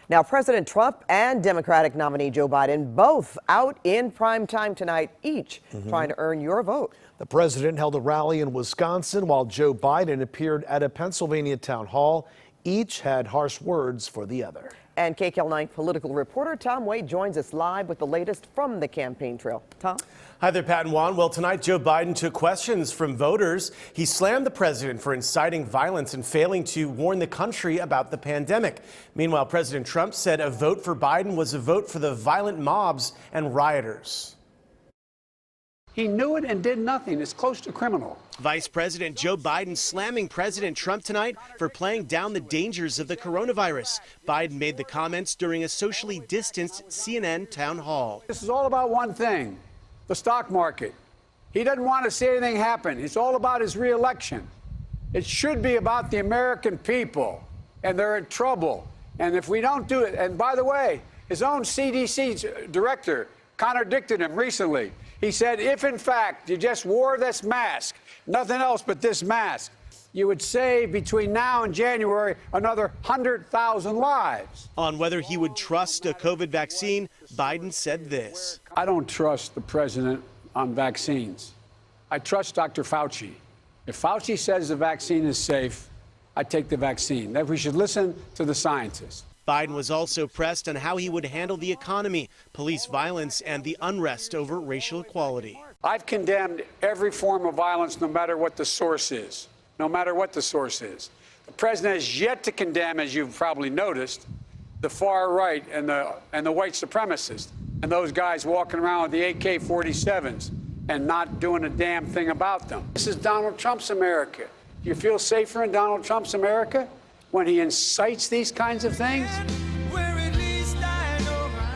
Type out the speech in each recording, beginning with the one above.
Now, President Trump and Democratic nominee Joe Biden both out in prime time tonight, each trying to earn your vote. The president held a rally in Wisconsin while Joe Biden appeared at a Pennsylvania town hall. Each had harsh words for the other. And KCAL9 political reporter Tom Wade joins us live with the latest from the campaign trail. Tom? Hi there, Pat and Juan. Well, tonight Joe Biden took questions from voters. He slammed the president for inciting violence and failing to warn the country about the pandemic. Meanwhile, President Trump said a vote for Biden was a vote for the violent mobs and rioters. He knew it and did nothing. It's close to criminal. Vice President Joe Biden slamming President Trump tonight for playing down the dangers of the coronavirus. Biden made the comments during a socially distanced CNN town hall. This is all about one thing, the stock market. He doesn't want to see anything happen. It's all about his reelection. It should be about the American people, and they're in trouble. And if we don't do it, and by the way, his own CDC director contradicted him recently. He said, if in fact you just wore this mask, nothing else but this mask, you would save between now and January another 100,000 lives. On whether he would trust a COVID vaccine, Biden said this. I don't trust the president on vaccines. I trust Dr. Fauci. If Fauci says the vaccine is safe, I take the vaccine. That we should listen to the scientists. Biden was also pressed on how he would handle the economy, police violence, and the unrest over racial equality. I've condemned every form of violence, no matter what the source is. No matter what the source is. The president has yet to condemn, as you've probably noticed, the far right and the white supremacists and those guys walking around with the AK-47s and not doing a damn thing about them. This is Donald Trump's America. Do you feel safer in Donald Trump's America when he incites these kinds of things?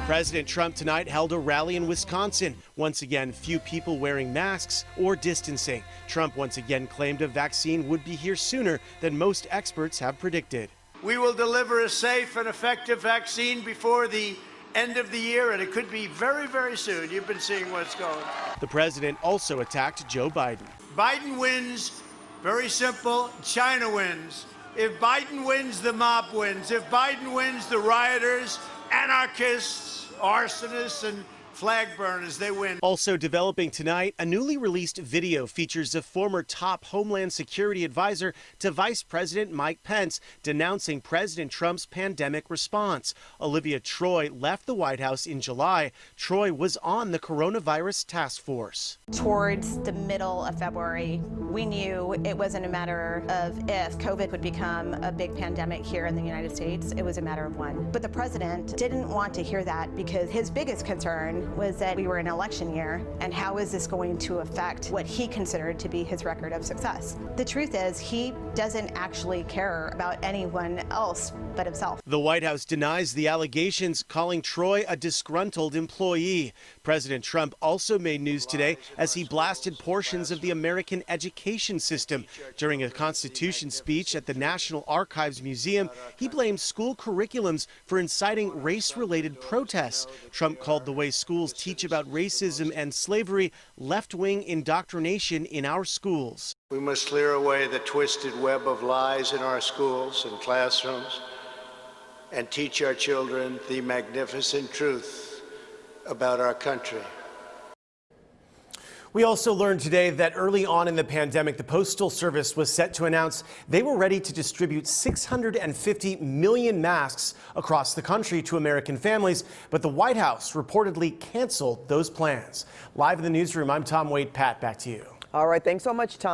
President Trump tonight held a rally in Wisconsin. Once again, few people wearing masks or distancing. Trump once again claimed a vaccine would be here sooner than most experts have predicted. We will deliver a safe and effective vaccine before the end of the year, and it could be very, very soon. You've been seeing what's going. The president also attacked Joe Biden. Biden wins. Very simple. China wins. If Biden wins, the mob wins. If Biden wins, the rioters, anarchists, arsonists, and flag burners, they win. Also developing tonight, a newly released video features a former top Homeland Security advisor to Vice President Mike Pence denouncing President Trump's pandemic response. Olivia Troy left the White House in July. Troy was on the coronavirus task force. Towards the middle of February, we knew it wasn't a matter of if COVID would become a big pandemic here in the United States. It was a matter of when. But the president didn't want to hear that because his biggest concern was that we were in an election year, and how is this going to affect what he considered to be his record of success? The truth is, he doesn't actually care about anyone else but himself. The White House denies the allegations, calling Troy a disgruntled employee. President Trump also made news today as he blasted portions of the American education system. During a Constitution speech at the National Archives Museum, he blamed school curriculums for inciting race-related protests. Trump called the way schools teach about racism and slavery left-wing indoctrination in our schools. We must clear away the twisted web of lies in our schools and classrooms and teach our children the magnificent truth about our country. We also learned today that early on in the pandemic, the Postal Service was set to announce they were ready to distribute 650 million masks across the country to American families, but the White House reportedly canceled those plans. Live in the newsroom, I'm Tom Wade. Pat, back to you. All right, thanks so much, Tom.